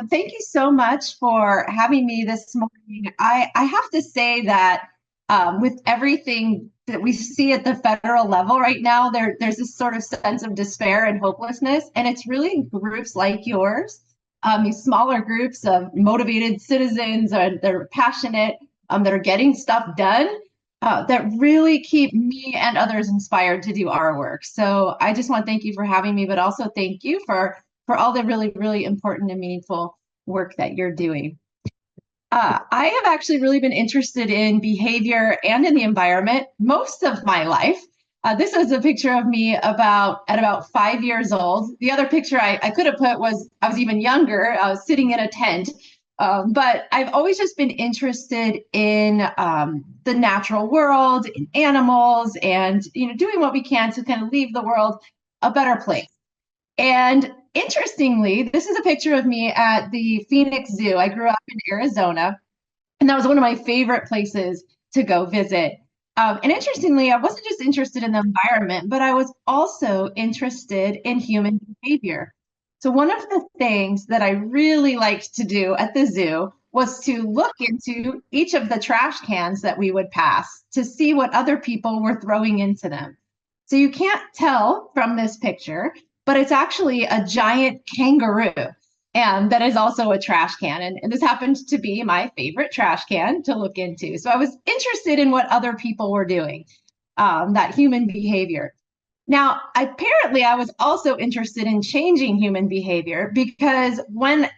Thank you so much for having me this morning. I have to say that with everything that we see at the federal level right now, there's this sort of sense of despair and hopelessness. And it's really groups like yours, these smaller groups of motivated citizens that are passionate, that are getting stuff done, that really keep me and others inspired to do our work. So I just want to thank you for having me, but also thank you for all the really, really important and meaningful work that you're doing. I have actually really been interested in behavior and in the environment most of my life. This is a picture of me at about 5 years old. The other picture I could have put was I was even younger. I was sitting in a tent. But I've always just been interested in the natural world, in animals, and doing what we can to kind of leave the world a better place. And interestingly, this is a picture of me at the Phoenix Zoo. I grew up in Arizona, and that was one of my favorite places to go visit. And interestingly, I wasn't just interested in the environment, but I was also interested in human behavior. So, one of the things that I really liked to do at the zoo was to look into each of the trash cans that we would pass to see what other people were throwing into them. So, you can't tell from this picture, but it's actually a giant kangaroo. And that is also a trash can. And this happened to be my favorite trash can to look into. So I was interested in what other people were doing, that human behavior. Now, apparently, I was also interested in changing human behavior because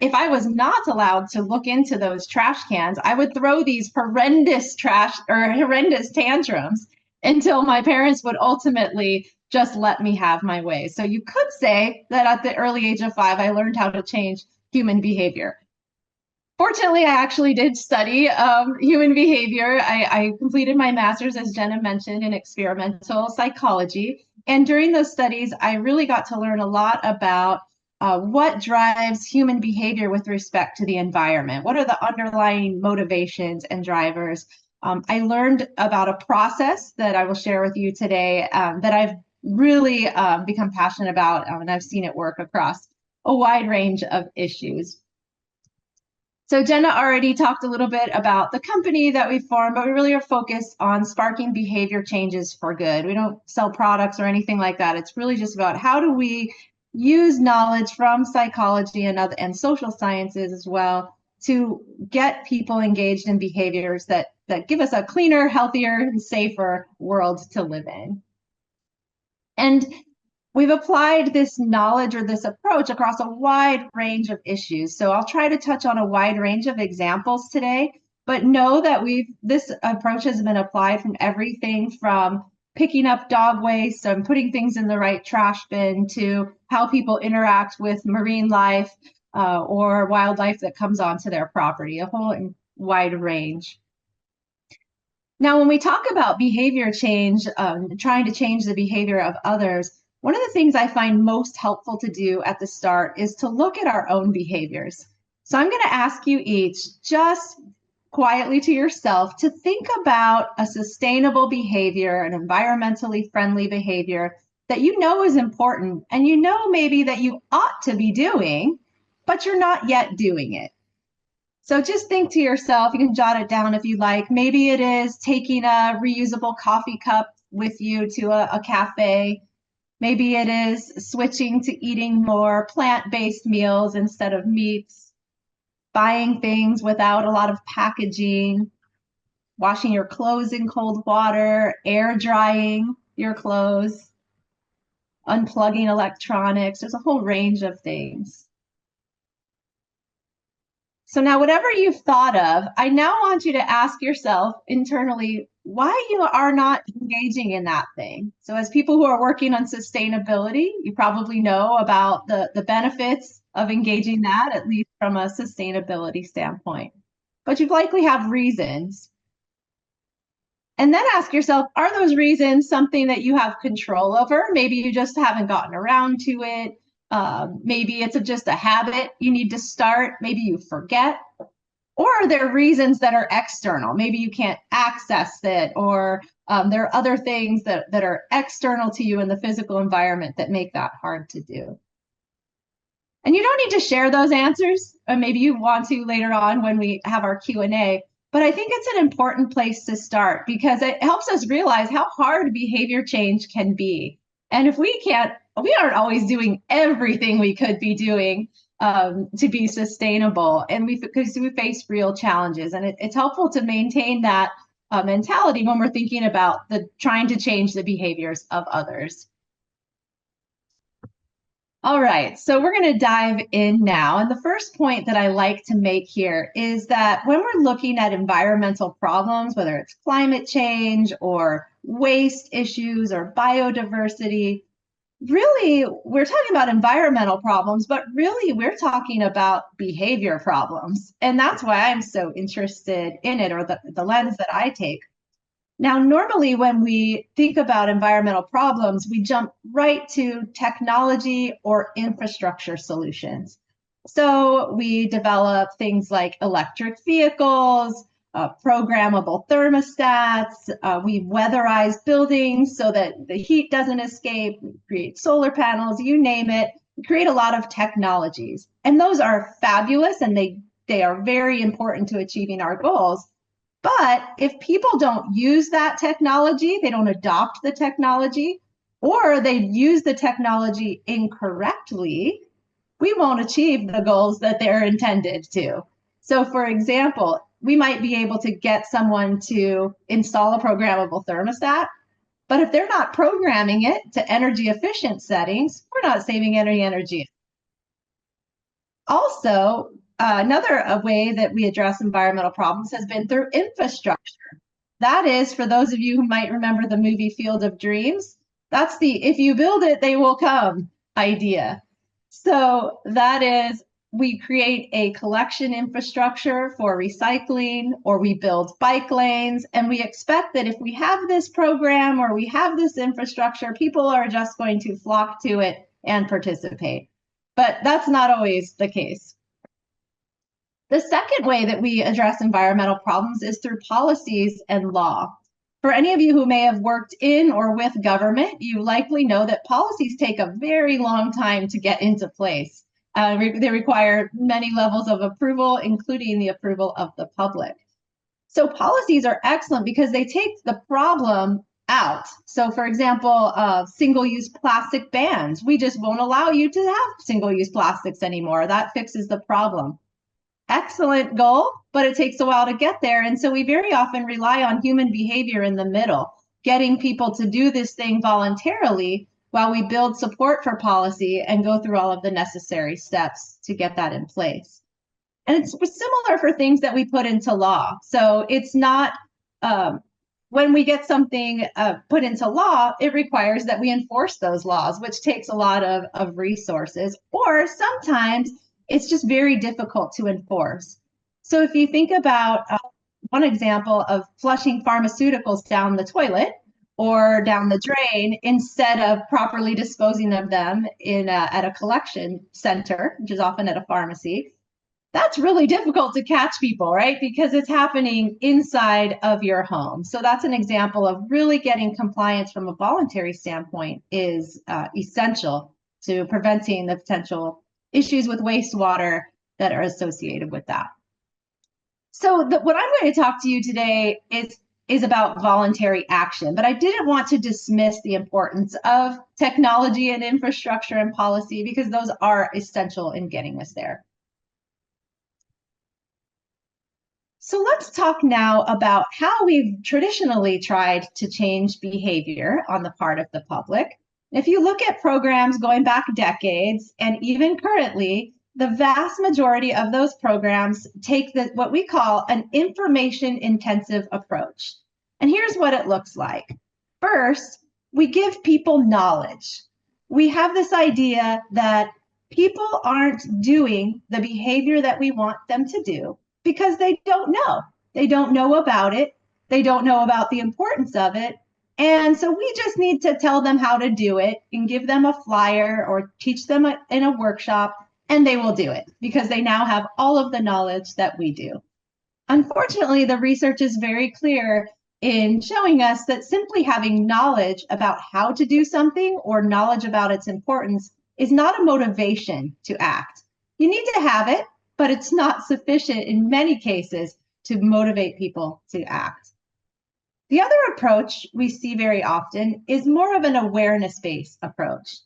if I was not allowed to look into those trash cans, I would throw these horrendous tantrums until my parents would ultimately just let me have my way. So you could say that at the early age of 5, I learned how to change human behavior. Fortunately, I actually did study human behavior. I completed my master's, as Jenna mentioned, in experimental psychology. And during those studies, I really got to learn a lot about what drives human behavior with respect to the environment. What are the underlying motivations and drivers? I learned about a process that I will share with you today that I've really become passionate about, and I've seen it work across a wide range of issues. So Jenna already talked a little bit about the company that we formed, but we really are focused on sparking behavior changes for good. We don't sell products or anything like that. It's really just about how do we use knowledge from psychology and social sciences as well to get people engaged in behaviors that give us a cleaner, healthier, and safer world to live in. And we've applied this knowledge or this approach across a wide range of issues. So I'll try to touch on a wide range of examples today, but know that this approach has been applied from everything from picking up dog waste and putting things in the right trash bin to how people interact with marine life or wildlife that comes onto their property, a whole wide range. Now, when we talk about behavior change, trying to change the behavior of others, one of the things I find most helpful to do at the start is to look at our own behaviors. So I'm going to ask you each, just quietly to yourself, to think about a sustainable behavior, an environmentally friendly behavior that you know is important and you know maybe that you ought to be doing, but you're not yet doing it. So just think to yourself, you can jot it down if you like. Maybe it is taking a reusable coffee cup with you to a cafe. Maybe it is switching to eating more plant-based meals instead of meats, buying things without a lot of packaging, washing your clothes in cold water, air drying your clothes, unplugging electronics. There's a whole range of things. So now whatever you've thought of, I now want you to ask yourself internally why you are not engaging in that thing. So as people who are working on sustainability, you probably know about the benefits of engaging that, at least from a sustainability standpoint. But you likely have reasons. And then ask yourself, are those reasons something that you have control over? Maybe you just haven't gotten around to it. Maybe it's just a habit you need to start. Maybe you forget. Or are there reasons that are external? Maybe you can't access it, or there are other things that are external to you in the physical environment that make that hard to do. And you don't need to share those answers, or maybe you want to later on when we have our Q&A. But I think it's an important place to start because it helps us realize how hard behavior change can be. And if we aren't always doing everything we could be doing to be sustainable, and because we face real challenges. And it's helpful to maintain that mentality when we're thinking about trying to change the behaviors of others. All right, so we're going to dive in now. And the first point that I like to make here is that when we're looking at environmental problems, whether it's climate change or waste issues or biodiversity, really we're talking about environmental problems, but really we're talking about behavior problems. And that's why I'm so interested in it, or the lens that I take. Now, normally when we think about environmental problems, we jump right to technology or infrastructure solutions. So we develop things like electric vehicles, programmable thermostats, we weatherize buildings so that the heat doesn't escape, we create solar panels, you name it, we create a lot of technologies. And those are fabulous and they are very important to achieving our goals. But if people don't use that technology, they don't adopt the technology, or they use the technology incorrectly, we won't achieve the goals that they're intended to. So for example, we might be able to get someone to install a programmable thermostat, but if they're not programming it to energy efficient settings, we're not saving any energy. Also, another way that we address environmental problems has been through infrastructure. That is, for those of you who might remember the movie Field of Dreams, that's the if you build it, they will come idea. So that is, we create a collection infrastructure for recycling, or we build bike lanes, and we expect that if we have this program or we have this infrastructure, people are just going to flock to it and participate. But that's not always the case. The second way that we address environmental problems is through policies and law. For any of you who may have worked in or with government, you likely know that policies take a very long time to get into place. They require many levels of approval, including the approval of the public. So policies are excellent because they take the problem out. So for example, single-use plastic bans. We just won't allow you to have single-use plastics anymore. That fixes the problem. Excellent goal, but it takes a while to get there. And so we very often rely on human behavior in the middle, getting people to do this thing voluntarily while we build support for policy and go through all of the necessary steps to get that in place. And it's similar for things that we put into law. So it's not, when we get something put into law, it requires that we enforce those laws, which takes a lot of resources, or sometimes it's just very difficult to enforce. So if you think about one example of flushing pharmaceuticals down the toilet or down the drain instead of properly disposing of them at a collection center, which is often at a pharmacy, that's really difficult to catch people, right? Because it's happening inside of your home. So that's an example of really getting compliance from a voluntary standpoint is essential to preventing the potential issues with wastewater that are associated with that. So what I'm going to talk to you today is about voluntary action, but I didn't want to dismiss the importance of technology and infrastructure and policy because those are essential in getting us there. So let's talk now about how we've traditionally tried to change behavior on the part of the public. If you look at programs going back decades and even currently, the vast majority of those programs take what we call an information-intensive approach. And here's what it looks like. First, we give people knowledge. We have this idea that people aren't doing the behavior that we want them to do because they don't know. They don't know about it. They don't know about the importance of it. And so we just need to tell them how to do it and give them a flyer or teach them in a workshop, and they will do it because they now have all of the knowledge that we do. Unfortunately, the research is very clear in showing us that simply having knowledge about how to do something or knowledge about its importance is not a motivation to act. You need to have it, but it's not sufficient in many cases to motivate people to act. The other approach we see very often is more of an awareness-based approach.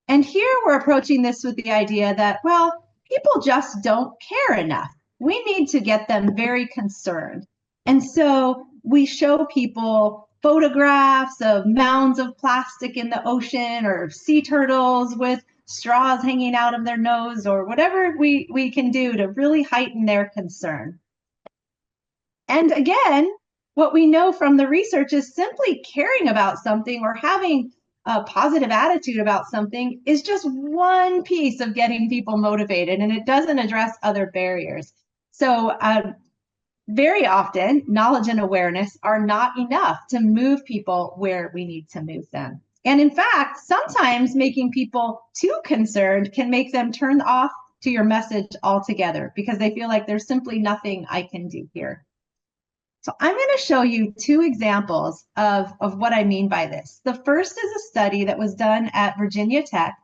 And here we're approaching this with the idea that, well, people just don't care enough. We need to get them very concerned. And so we show people photographs of mounds of plastic in the ocean or sea turtles with straws hanging out of their nose or whatever we can do to really heighten their concern. And again, what we know from the research is simply caring about something or having a positive attitude about something is just one piece of getting people motivated, and it doesn't address other barriers. So very often, knowledge and awareness are not enough to move people where we need to move them. And in fact, sometimes making people too concerned can make them turn off to your message altogether because they feel like there's simply nothing I can do here. So I'm going to show you two examples of what I mean by this. The first is a study that was done at Virginia Tech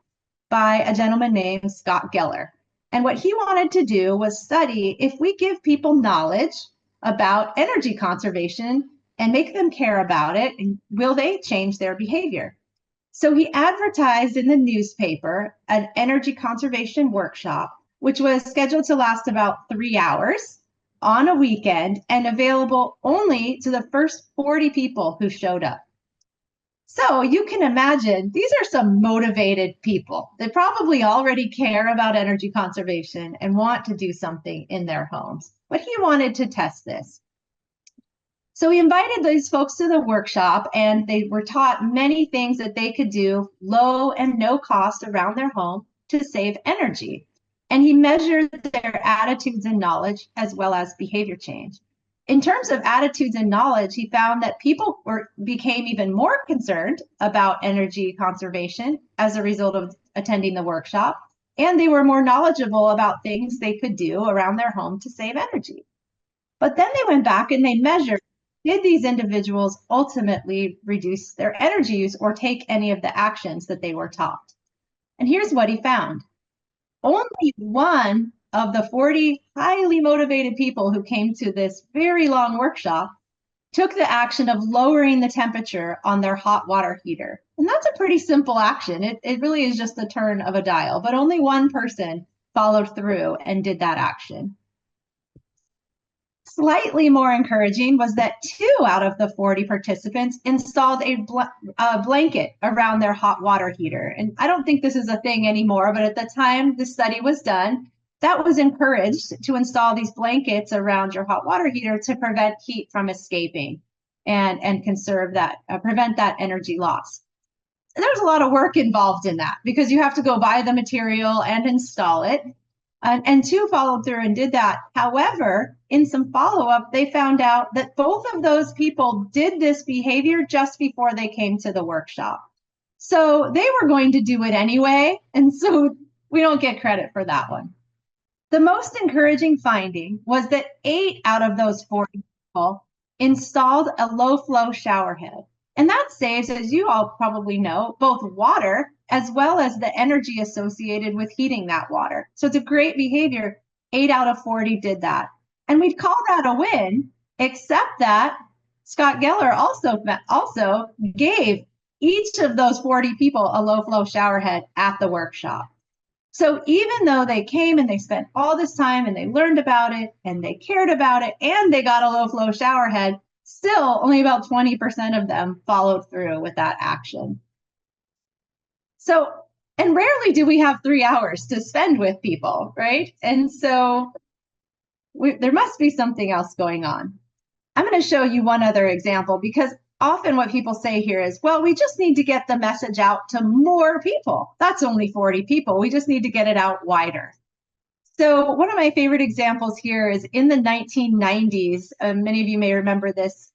by a gentleman named Scott Geller. And what he wanted to do was study if we give people knowledge about energy conservation and make them care about it, and will they change their behavior? So he advertised in the newspaper an energy conservation workshop, which was scheduled to last about 3 hours on a weekend and available only to the first 40 people who showed up. So you can imagine these are some motivated people. They probably already care about energy conservation and want to do something in their homes, but he wanted to test this. So he invited these folks to the workshop, and they were taught many things that they could do low and no cost around their home to save energy. And he measured their attitudes and knowledge as well as behavior change. In terms of attitudes and knowledge, he found that people became even more concerned about energy conservation as a result of attending the workshop, and they were more knowledgeable about things they could do around their home to save energy. But then they went back and they measured, did these individuals ultimately reduce their energy use or take any of the actions that they were taught? And here's what he found. Only one of the 40 highly motivated people who came to this very long workshop took the action of lowering the temperature on their hot water heater. And that's a pretty simple action. It really is just the turn of a dial, but only one person followed through and did that action. Slightly more encouraging was that 2 out of the 40 participants installed a blanket around their hot water heater. And I don't think this is a thing anymore, but at the time the study was done, that was encouraged to install these blankets around your hot water heater to prevent heat from escaping and conserve that, prevent that energy loss. And there's a lot of work involved in that because you have to go buy the material and install it. And 2 followed through and did that. However, in some follow-up, they found out that both of those people did this behavior just before they came to the workshop. So they were going to do it anyway, and so we don't get credit for that one. The most encouraging finding was that 8 out of those 40 people installed a low-flow shower head. And that saves, as you all probably know, both water as well as the energy associated with heating that water. So it's a great behavior. 8 out of 40 did that. And we'd call that a win, except that Scott Geller also gave each of those 40 people a low-flow shower head at the workshop. So even though they came and they spent all this time and they learned about it and they cared about it and they got a low-flow shower head, still only about 20% of them followed through with that action. So, and rarely do we have 3 hours to spend with people, right? And so there must be something else going on. I'm going to show you one other example because often what people say here is, well, we just need to get the message out to more people. That's only 40 people. We just need to get it out wider. So one of my favorite examples here is in the 1990s. Many of you may remember this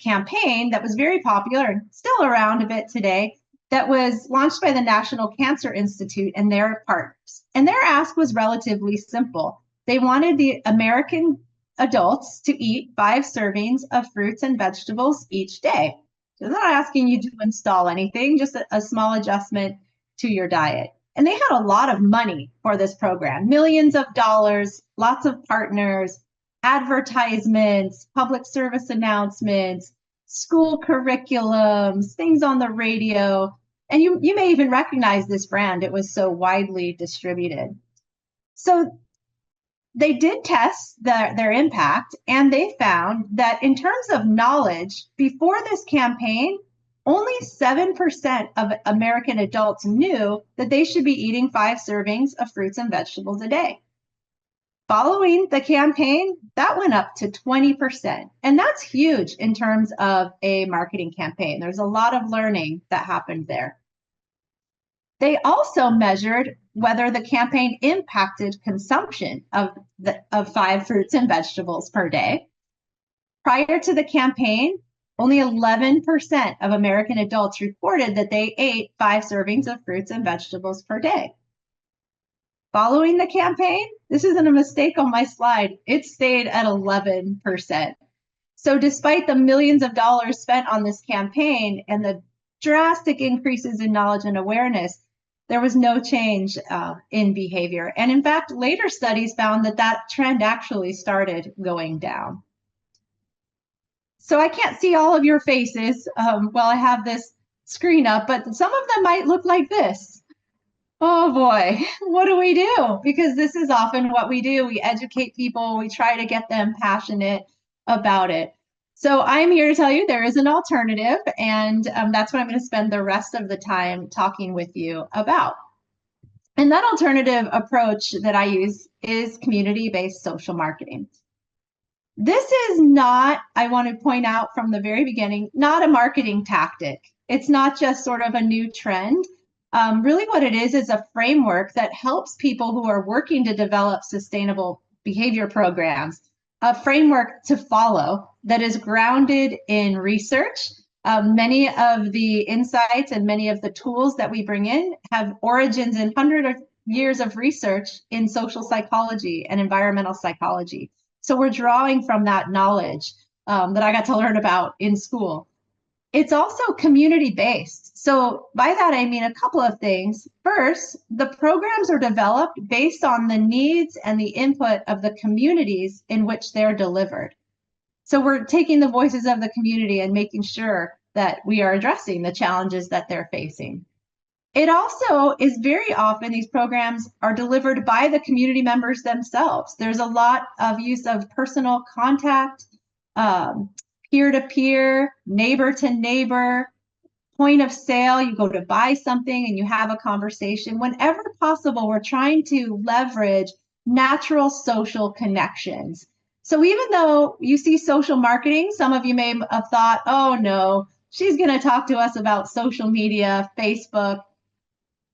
campaign that was very popular and still around a bit today, that was launched by the National Cancer Institute and their partners. And their ask was relatively simple. They wanted the American adults to eat 5 servings of fruits and vegetables each day. So they're not asking you to install anything, just a small adjustment to your diet. And they had a lot of money for this program, millions of dollars, lots of partners, advertisements, public service announcements, school curriculums, things on the radio. And you may even recognize this brand. It was so widely distributed. So they did test their impact, and they found that in terms of knowledge, before this campaign, only 7% of American adults knew that they should be eating 5 servings of fruits and vegetables a day. Following the campaign, that went up to 20%. And that's huge in terms of a marketing campaign. There's a lot of learning that happened there. They also measured whether the campaign impacted consumption of 5 fruits and vegetables per day. Prior to the campaign, only 11% of American adults reported that they ate 5 servings of fruits and vegetables per day. Following the campaign, this isn't a mistake on my slide, it stayed at 11%. So despite the millions of dollars spent on this campaign and the drastic increases in knowledge and awareness, there was no change in behavior. And in fact, later studies found that that trend actually started going down. So I can't see all of your faces while I have this screen up, but some of them might look like this. Oh boy, what do we do? Because this is often what we do. We educate people, we try to get them passionate about it. So I'm here to tell you there is an alternative, and that's what I'm going to spend the rest of the time talking with you about. And that alternative approach that I use is community-based social marketing. This is not, I want to point out from the very beginning, not a marketing tactic. It's not just sort of a new trend. Really what it is a framework that helps people who are working to develop sustainable behavior programs, a framework to follow that is grounded in research. Many of the insights and many of the tools that we bring in have origins in hundreds of years of research in social psychology and environmental psychology. So we're drawing from that knowledge that I got to learn about in school. It's also community-based. So by that, I mean a couple of things. First, the programs are developed based on the needs and the input of the communities in which they're delivered. So we're taking the voices of the community and making sure that we are addressing the challenges that they're facing. It also is very often these programs are delivered by the community members themselves. There's a lot of use of personal contact, peer-to-peer, neighbor-to-neighbor, point of sale. You go to buy something and you have a conversation. Whenever possible, we're trying to leverage natural social connections. So even though you see social marketing, some of you may have thought, oh no, she's going to talk to us about social media, Facebook.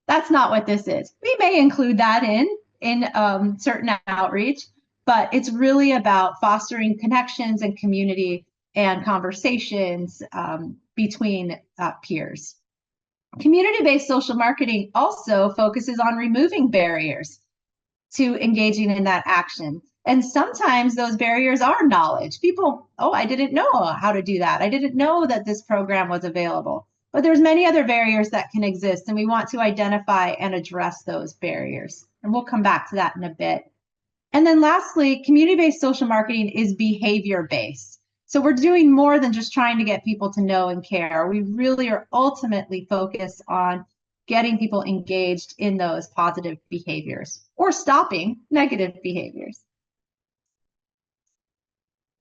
That's not what this is. We may include that in certain outreach, but it's really about fostering connections and community and conversations between peers. Community-based social marketing also focuses on removing barriers to engaging in that action. And sometimes those barriers are knowledge. People, oh, I didn't know how to do that. I didn't know that this program was available. But there's many other barriers that can exist, and we want to identify and address those barriers. And we'll come back to that in a bit. And then lastly, community-based social marketing is behavior-based. So we're doing more than just trying to get people to know and care. We really are ultimately focused on getting people engaged in those positive behaviors or stopping negative behaviors.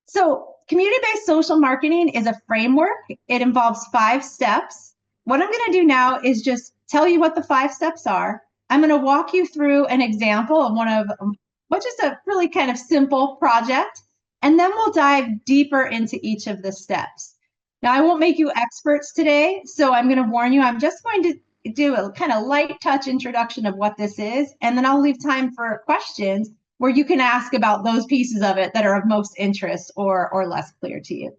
So community-based social marketing is a framework. It involves 5 steps. What I'm going to do now is just tell you what the 5 steps are. I'm going to walk you through an example of one of which is a really kind of simple project, and then we'll dive deeper into each of the steps. Now, I won't make you experts today, so I'm going to warn you, I'm just going to do a kind of light touch introduction of what this is, and then I'll leave time for questions where you can ask about those pieces of it that are of most interest or less clear to you.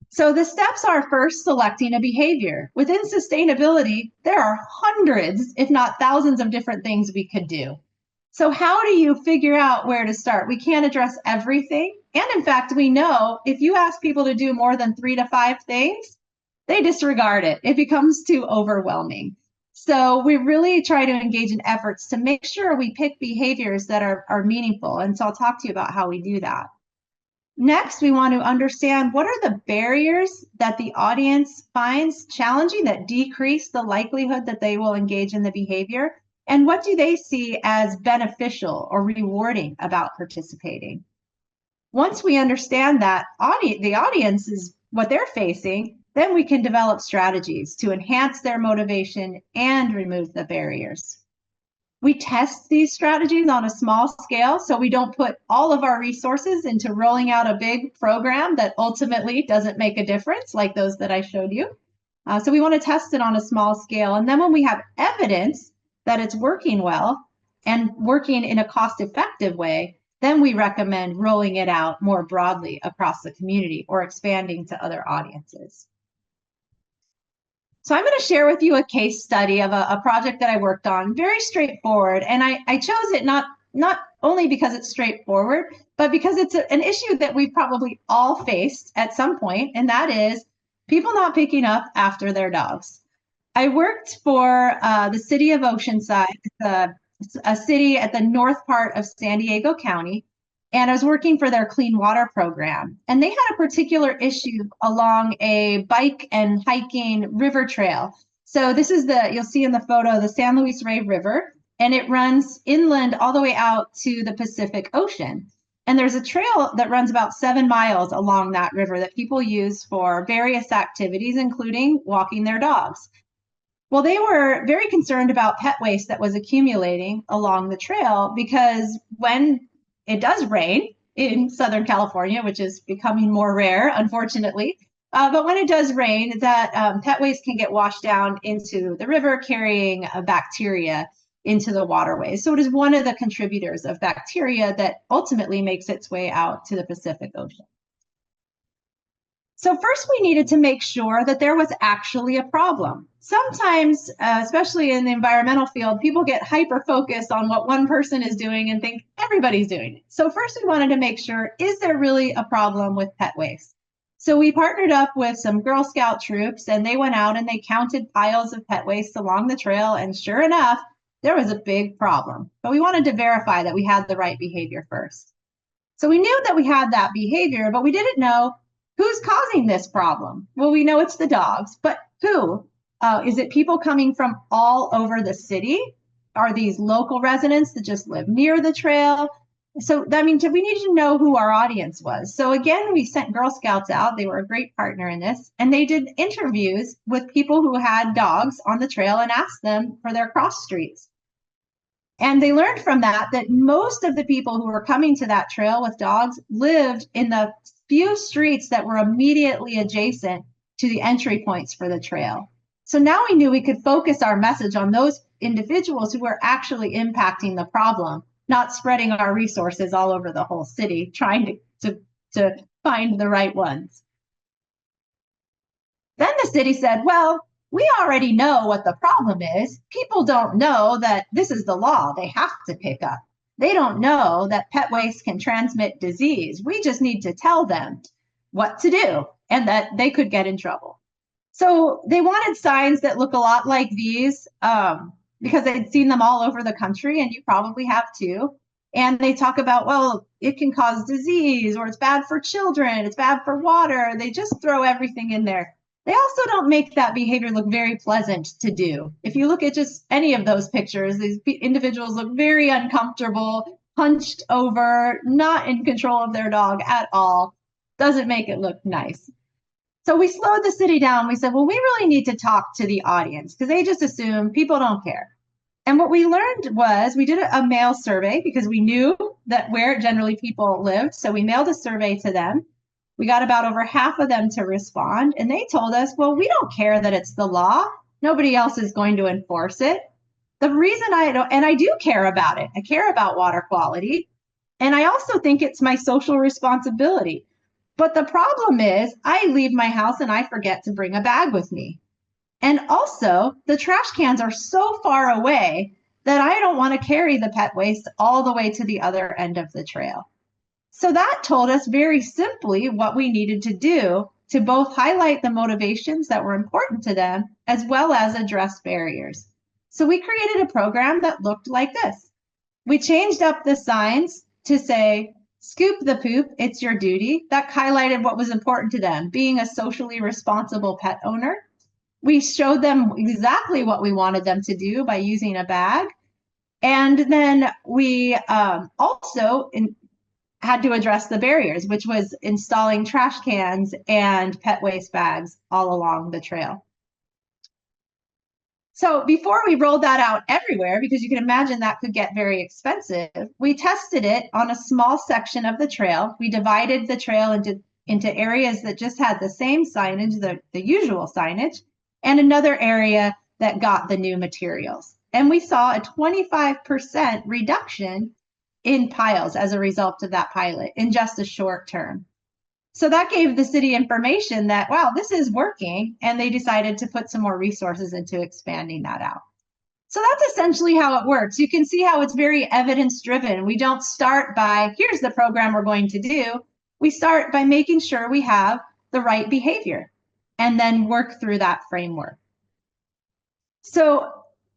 So the steps are first selecting a behavior. Within sustainability, there are hundreds, if not thousands of different things we could do. So how do you figure out where to start? We can't address everything. And in fact, we know if you ask people to do more than 3 to 5 things, they disregard it. It becomes too overwhelming. So we really try to engage in efforts to make sure we pick behaviors that are meaningful. And so I'll talk to you about how we do that. Next, we want to understand what are the barriers that the audience finds challenging that decrease the likelihood that they will engage in the behavior, and what do they see as beneficial or rewarding about participating. Once we understand that the audience is what they're facing, then we can develop strategies to enhance their motivation and remove the barriers. We test these strategies on a small scale, so we don't put all of our resources into rolling out a big program that ultimately doesn't make a difference, like those that I showed you. So we want to test it on a small scale. And then when we have evidence that it's working well and working in a cost-effective way, then we recommend rolling it out more broadly across the community or expanding to other audiences. So I'm going to share with you a case study of a project that I worked on, very straightforward. And I chose it not only because it's straightforward, but because it's an issue that we've probably all faced at some point, and that is people not picking up after their dogs. I worked for the city of Oceanside, a city at the north part of San Diego County, and I was working for their clean water program. And they had a particular issue along a bike and hiking river trail. So this is you'll see in the photo, the San Luis Rey River, and it runs inland all the way out to the Pacific Ocean. And there's a trail that runs about 7 miles along that river that people use for various activities, including walking their dogs. Well, they were very concerned about pet waste that was accumulating along the trail because when it does rain in Southern California, which is becoming more rare, unfortunately, but when it does rain, that pet waste can get washed down into the river, carrying bacteria into the waterways. So it is one of the contributors of bacteria that ultimately makes its way out to the Pacific Ocean. So first we needed to make sure that there was actually a problem. Sometimes, especially in the environmental field, people get hyper-focused on what one person is doing and think everybody's doing it. So first we wanted to make sure, is there really a problem with pet waste? So we partnered up with some Girl Scout troops, and they went out and they counted piles of pet waste along the trail, and sure enough, there was a big problem. But we wanted to verify that we had the right behavior first. So we knew that we had that behavior, but we didn't know who's causing this problem. Well, we know it's the dogs, but who? Is it people coming from all over the city? Are these local residents that just live near the trail? So that means we need to know who our audience was. So again, we sent Girl Scouts out. They were a great partner in this. And they did interviews with people who had dogs on the trail and asked them for their cross streets. And they learned from that most of the people who were coming to that trail with dogs lived in the few streets that were immediately adjacent to the entry points for the trail. So now we knew we could focus our message on those individuals who were actually impacting the problem, not spreading our resources all over the whole city, trying to find the right ones. Then the city said, well, we already know what the problem is. People don't know that this is the law. They have to pick up. They don't know that pet waste can transmit disease. We just need to tell them what to do and that they could get in trouble. So they wanted signs that look a lot like these because they'd seen them all over the country, and you probably have too. And they talk about, well, it can cause disease, or it's bad for children, it's bad for water. They just throw everything in there. They also don't make that behavior look very pleasant to do. If you look at just any of those pictures, these individuals look very uncomfortable, hunched over, not in control of their dog at all. Doesn't make it look nice. So we slowed the city down. We said, well, we really need to talk to the audience because they just assume people don't care. And what we learned was we did a mail survey because we knew that where generally people lived. So we mailed a survey to them. We got about over half of them to respond, and they told us, well, we don't care that it's the law. Nobody else is going to enforce it. The reason I do care about it. I care about water quality. And I also think it's my social responsibility. But the problem is I leave my house and I forget to bring a bag with me. And also the trash cans are so far away that I don't want to carry the pet waste all the way to the other end of the trail. So that told us very simply what we needed to do to both highlight the motivations that were important to them, as well as address barriers. So we created a program that looked like this. We changed up the signs to say, scoop the poop, it's your duty. That highlighted what was important to them, being a socially responsible pet owner. We showed them exactly what we wanted them to do by using a bag. And then we also had to address the barriers, which was installing trash cans and pet waste bags all along the trail. So before we rolled that out everywhere, because you can imagine that could get very expensive, we tested it on a small section of the trail. We divided the trail into areas that just had the same signage, the usual signage, and another area that got the new materials. And we saw a 25% reduction in piles as a result of that pilot in just a short term. So that gave the city information that, wow, this is working, and they decided to put some more resources into expanding that out. So that's essentially how it works. You can see how it's very evidence-driven. We don't start by, here's the program we're going to do. We start by making sure we have the right behavior and then work through that framework. So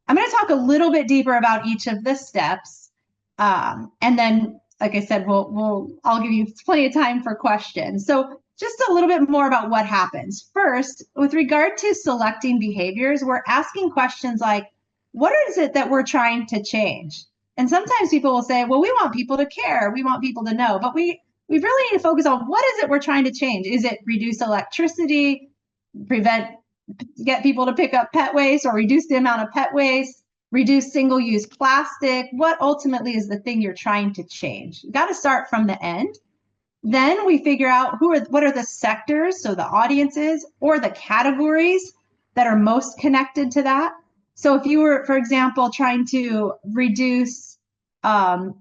I'm going to talk a little bit deeper about each of the steps, and then like I said, I'll give you plenty of time for questions. So just a little bit more about what happens. First, with regard to selecting behaviors, we're asking questions like, what is it that we're trying to change? And sometimes people will say, well, we want people to care. We want people to know. But we really need to focus on what is it we're trying to change? Is it reduce electricity, get people to pick up pet waste, or reduce the amount of pet waste? Reduce single-use plastic? What ultimately is the thing you're trying to change? You got to start from the end. Then we figure out what are the sectors, so the audiences or the categories that are most connected to that. So if you were, for example, trying to reduce water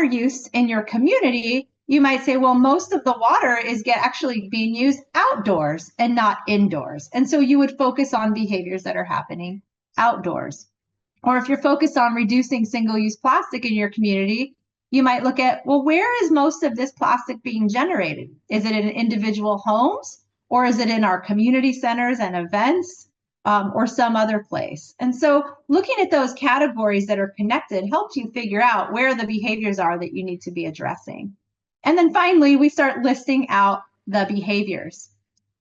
use in your community, you might say, well, most of the water is actually being used outdoors and not indoors. And so you would focus on behaviors that are happening outdoors. Or if you're focused on reducing single-use plastic in your community, you might look at, well, where is most of this plastic being generated? Is it in individual homes, or is it in our community centers and events, or some other place? And so looking at those categories that are connected helps you figure out where the behaviors are that you need to be addressing. And then finally, we start listing out the behaviors.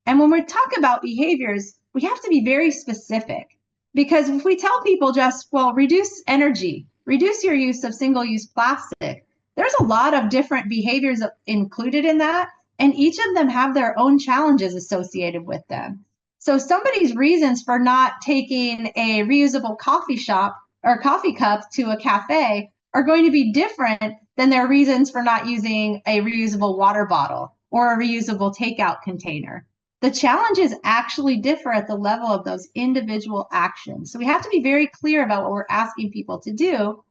And when we talk about behaviors, we have to be very specific. Because if we tell people just, well, reduce energy, reduce your use of single-use plastic, there's a lot of different behaviors included in that, and each of them have their own challenges associated with them. So somebody's reasons for not taking a reusable coffee shop or coffee cup to a cafe are going to be different than their reasons for not using a reusable water bottle or a reusable takeout container. The challenges actually differ at the level of those individual actions. So we have to be very clear about what we're asking people to do,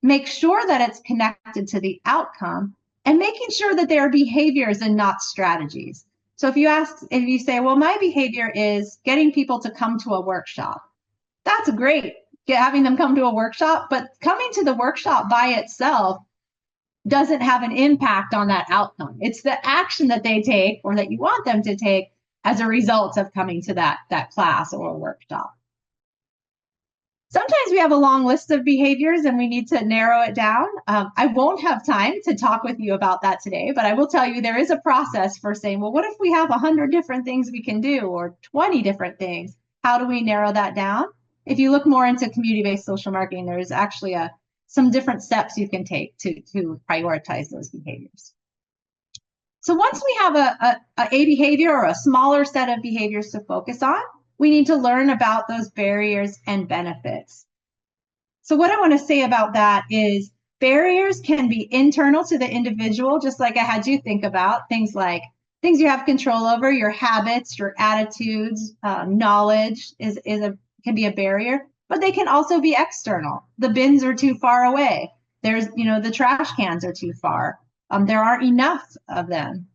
make sure that it's connected to the outcome, and making sure that they are behaviors and not strategies. So if you say, well, my behavior is getting people to come to a workshop, that's great, having them come to a workshop, but coming to the workshop by itself doesn't have an impact on that outcome. It's the action that they take or that you want them to take as a result of coming to that class or a workshop. Sometimes we have a long list of behaviors and we need to narrow it down. I won't have time to talk with you about that today, but I will tell you there is a process for saying, well, what if we have 100 different things we can do or 20 different things? How do we narrow that down? If you look more into community-based social marketing, there's actually some different steps you can take to prioritize those behaviors. So once we have a behavior or a smaller set of behaviors to focus on, we need to learn about those barriers and benefits. So what I want to say about that is barriers can be internal to the individual, just like I had you think about, things you have control over, your habits, your attitudes, knowledge can be a barrier, but they can also be external. The bins are too far away. The trash cans are too far. There aren't enough of them.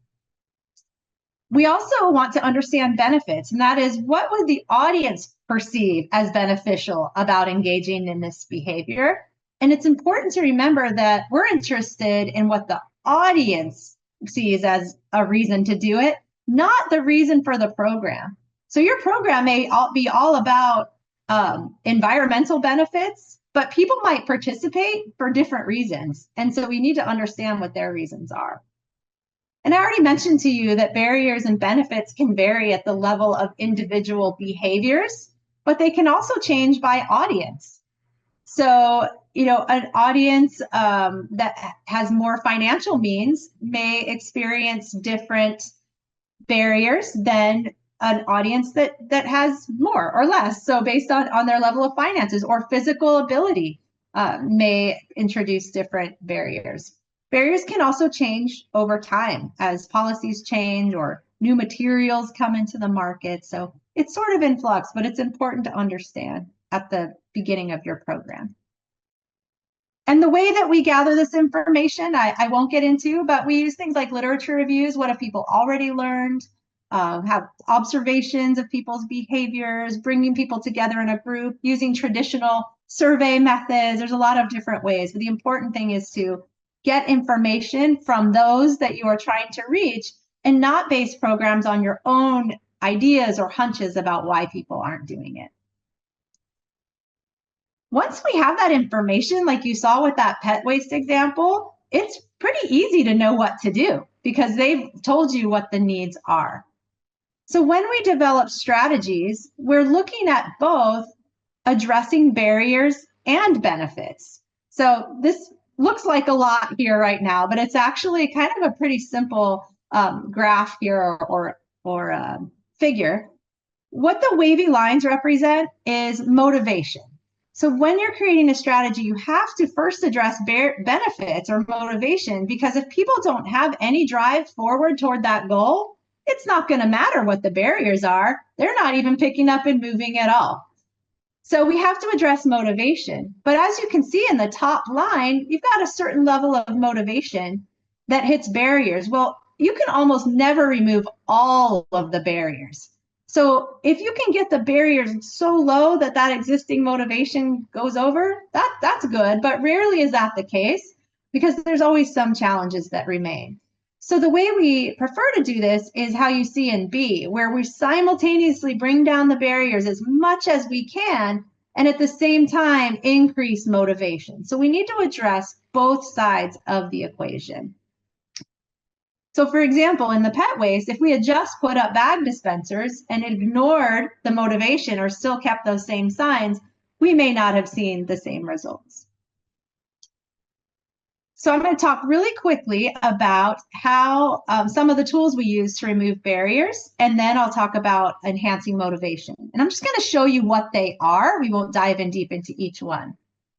We also want to understand benefits, and that is, what would the audience perceive as beneficial about engaging in this behavior? And it's important to remember that we're interested in what the audience sees as a reason to do it, not the reason for the program. So your program may be all about environmental benefits, but people might participate for different reasons. And so we need to understand what their reasons are. And I already mentioned to you that barriers and benefits can vary at the level of individual behaviors, but they can also change by audience. So, an audience that has more financial means may experience different barriers than an audience that has more or less. So based on their level of finances or physical ability may introduce different barriers. Barriers can also change over time as policies change or new materials come into the market. So it's sort of in flux, but it's important to understand at the beginning of your program. And the way that we gather this information, I won't get into, but we use things like literature reviews. What have people already learned? Have observations of people's behaviors, bringing people together in a group, using traditional survey methods. There's a lot of different ways, but the important thing is to get information from those that you are trying to reach and not base programs on your own ideas or hunches about why people aren't doing it. Once we have that information, like you saw with that pet waste example, it's pretty easy to know what to do because they've told you what the needs are. So when we develop strategies, we're looking at both addressing barriers and benefits. So this looks like a lot here right now, but it's actually kind of a pretty simple graph here or figure. What the wavy lines represent is motivation. So when you're creating a strategy, you have to first address benefits or motivation, because if people don't have any drive forward toward that goal, it's not going to matter what the barriers are. They're not even picking up and moving at all. So we have to address motivation. But as you can see in the top line, you've got a certain level of motivation that hits barriers. Well, you can almost never remove all of the barriers. So if you can get the barriers so low that that existing motivation goes over, that's good, but rarely is that the case because there's always some challenges that remain. So the way we prefer to do this is how you see in B, where we simultaneously bring down the barriers as much as we can and at the same time increase motivation. So we need to address both sides of the equation. So for example, in the pet waste, if we had just put up bag dispensers and ignored the motivation or still kept those same signs, we may not have seen the same results. So I'm going to talk really quickly about how some of the tools we use to remove barriers, and then I'll talk about enhancing motivation. And I'm just going to show you what they are. We won't dive in deep into each one.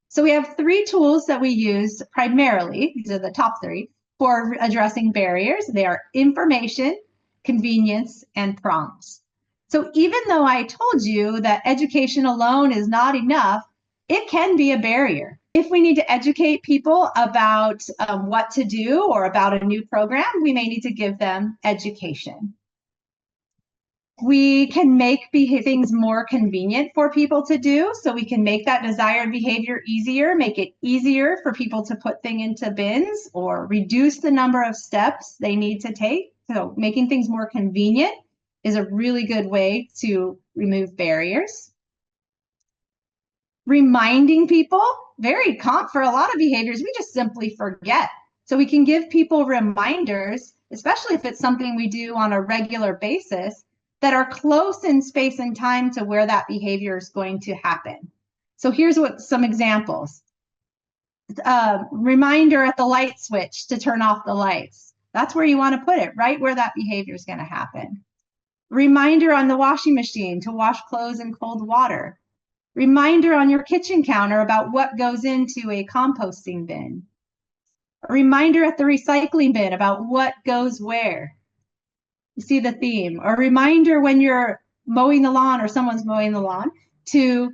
So we have 3 tools that we use primarily. These are the top 3 for addressing barriers. They are information, convenience, and prompts. So even though I told you that education alone is not enough, it can be a barrier. If we need to educate people about what to do or about a new program, we may need to give them education. We can make things more convenient for people to do, so we can make that desired behavior easier, make it easier for people to put things into bins or reduce the number of steps they need to take. So making things more convenient is a really good way to remove barriers. Reminding people, for a lot of behaviors, we just simply forget. So we can give people reminders, especially if it's something we do on a regular basis, that are close in space and time to where that behavior is going to happen. So here's some examples. Reminder at the light switch to turn off the lights. That's where you want to put it, right where that behavior is going to happen. Reminder on the washing machine to wash clothes in cold water. Reminder on your kitchen counter about what goes into a composting bin. A reminder at the recycling bin about what goes where. You see the theme. A reminder when you're mowing the lawn or someone's mowing the lawn to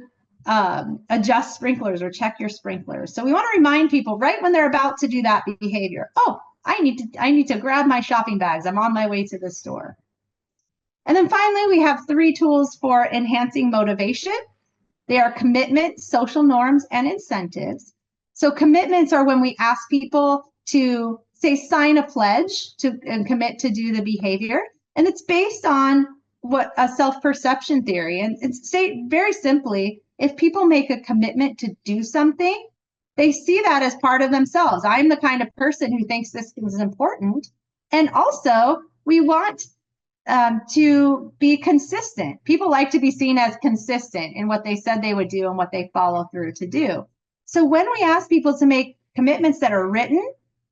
adjust sprinklers or check your sprinklers. So we want to remind people right when they're about to do that behavior. Oh, I need to grab my shopping bags. I'm on my way to the store. And then finally, we have 3 tools for enhancing motivation. They are commitment, social norms, and incentives. So commitments are when we ask people to, say, sign a pledge and commit to do the behavior. And it's based on what a self-perception theory. And say very simply, if people make a commitment to do something, they see that as part of themselves. I'm the kind of person who thinks this is important. And also, we want to be consistent. People like to be seen as consistent in what they said they would do and what they follow through to do. So when we ask people to make commitments that are written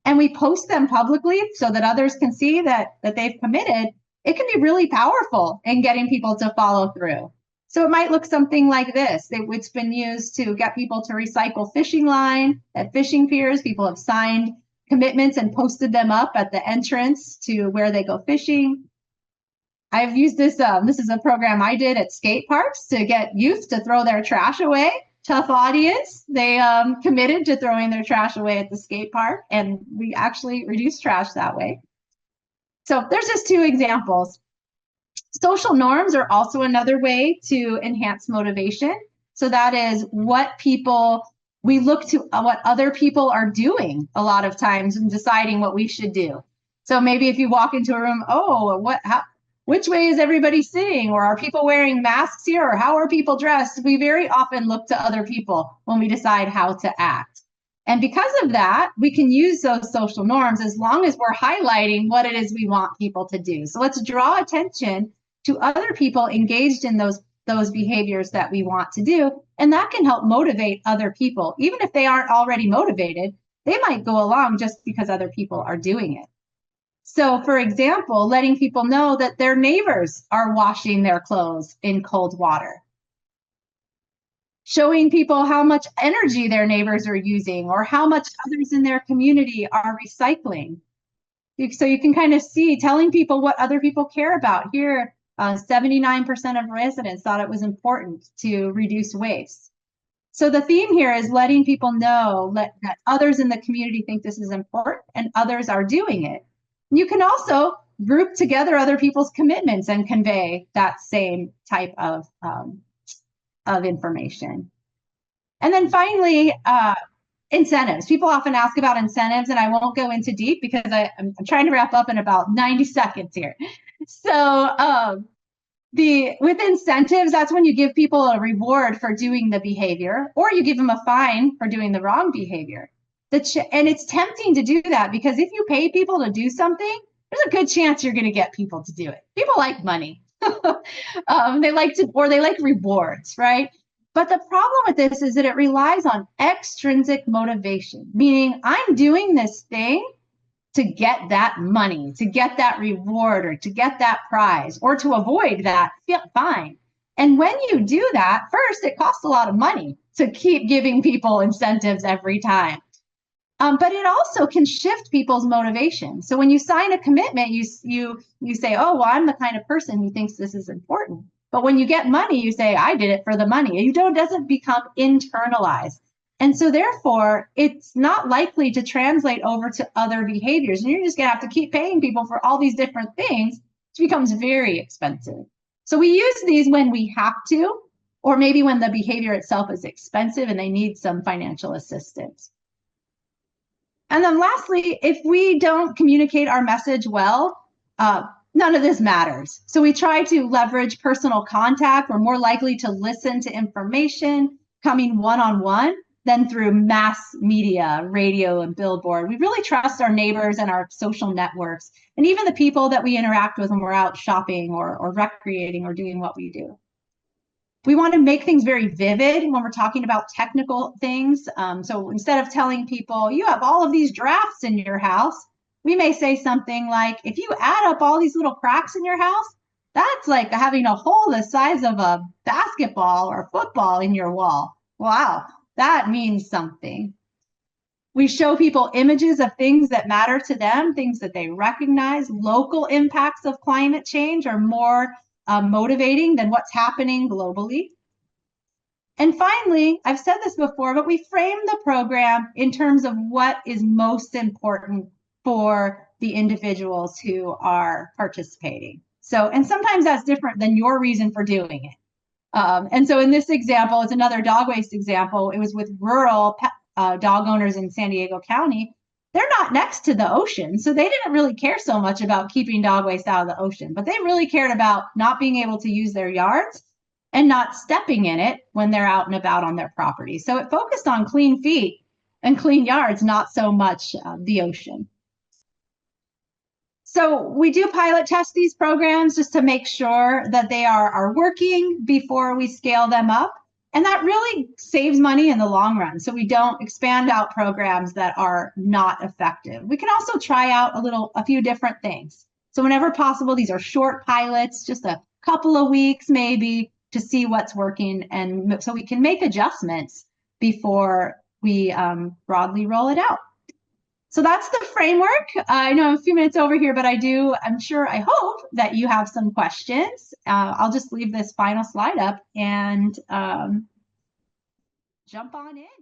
and we post them publicly so that others can see that they've committed, it can be really powerful in getting people to follow through. So it might look something like this. It's been used to get people to recycle fishing line at fishing piers. People have signed commitments and posted them up at the entrance to where they go fishing. I've used this. This is a program I did at skate parks to get youth to throw their trash away. Tough audience. They committed to throwing their trash away at the skate park, and we actually reduced trash that way. So there's just two examples. Social norms are also another way to enhance motivation. So that is what we look to what other people are doing a lot of times in deciding what we should do. So maybe if you walk into a room, which way is everybody sitting? Or are people wearing masks here? Or how are people dressed? We very often look to other people when we decide how to act. And because of that, we can use those social norms as long as we're highlighting what it is we want people to do. So let's draw attention to other people engaged in those behaviors that we want to do. And that can help motivate other people. Even if they aren't already motivated, they might go along just because other people are doing it. So, for example, letting people know that their neighbors are washing their clothes in cold water. Showing people how much energy their neighbors are using or how much others in their community are recycling. So you can kind of see, telling people what other people care about. Here, 79% of residents thought it was important to reduce waste. So the theme here is letting people know that others in the community think this is important and others are doing it. You can also group together other people's commitments and convey that same type of information. And then finally, incentives. People often ask about incentives, and I won't go into deep because I'm trying to wrap up in about 90 seconds here. So with incentives, that's when you give people a reward for doing the behavior, or you give them a fine for doing the wrong behavior. And it's tempting to do that because if you pay people to do something, there's a good chance you're going to get people to do it. People like money. They like rewards, right? But the problem with this is that it relies on extrinsic motivation, meaning I'm doing this thing to get that money, to get that reward, or to get that prize, or to avoid that fine. And when you do that, first, it costs a lot of money to keep giving people incentives every time. But it also can shift people's motivation. So when you sign a commitment, you say, oh, well, I'm the kind of person who thinks this is important. But when you get money, you say, I did it for the money. It doesn't become internalized. And so therefore, it's not likely to translate over to other behaviors. And you're just going to have to keep paying people for all these different things, which becomes very expensive. So we use these when we have to, or maybe when the behavior itself is expensive and they need some financial assistance. And then lastly, if we don't communicate our message well, none of this matters. So we try to leverage personal contact. We're more likely to listen to information coming one-on-one than through mass media, radio, and billboard. We really trust our neighbors and our social networks, and even the people that we interact with when we're out shopping or recreating or doing what we do. We want to make things very vivid when we're talking about technical things. So instead of telling people, you have all of these drafts in your house, we may say something like, if you add up all these little cracks in your house, that's like having a hole the size of a basketball or football in your wall. Wow, that means something. We show people images of things that matter to them, things that they recognize. Local impacts of climate change are more motivating than what's happening globally. And finally, I've said this before, but we frame the program in terms of what is most important for the individuals who are participating. So, and sometimes that's different than your reason for doing it. And so in this example, it's another dog waste example. It was with rural dog owners in San Diego County. They're not next to the ocean, so they didn't really care so much about keeping dog waste out of the ocean, but they really cared about not being able to use their yards and not stepping in it when they're out and about on their property. So it focused on clean feet and clean yards, not so much the ocean. So we do pilot test these programs just to make sure that they are working before we scale them up. And that really saves money in the long run. So we don't expand out programs that are not effective. We can also try out a few different things. So whenever possible, these are short pilots, just a couple of weeks maybe, to see what's working. And so we can make adjustments before we broadly roll it out. So that's the framework. I know I'm a few minutes over here, but I hope that you have some questions. I'll just leave this final slide up and jump on in.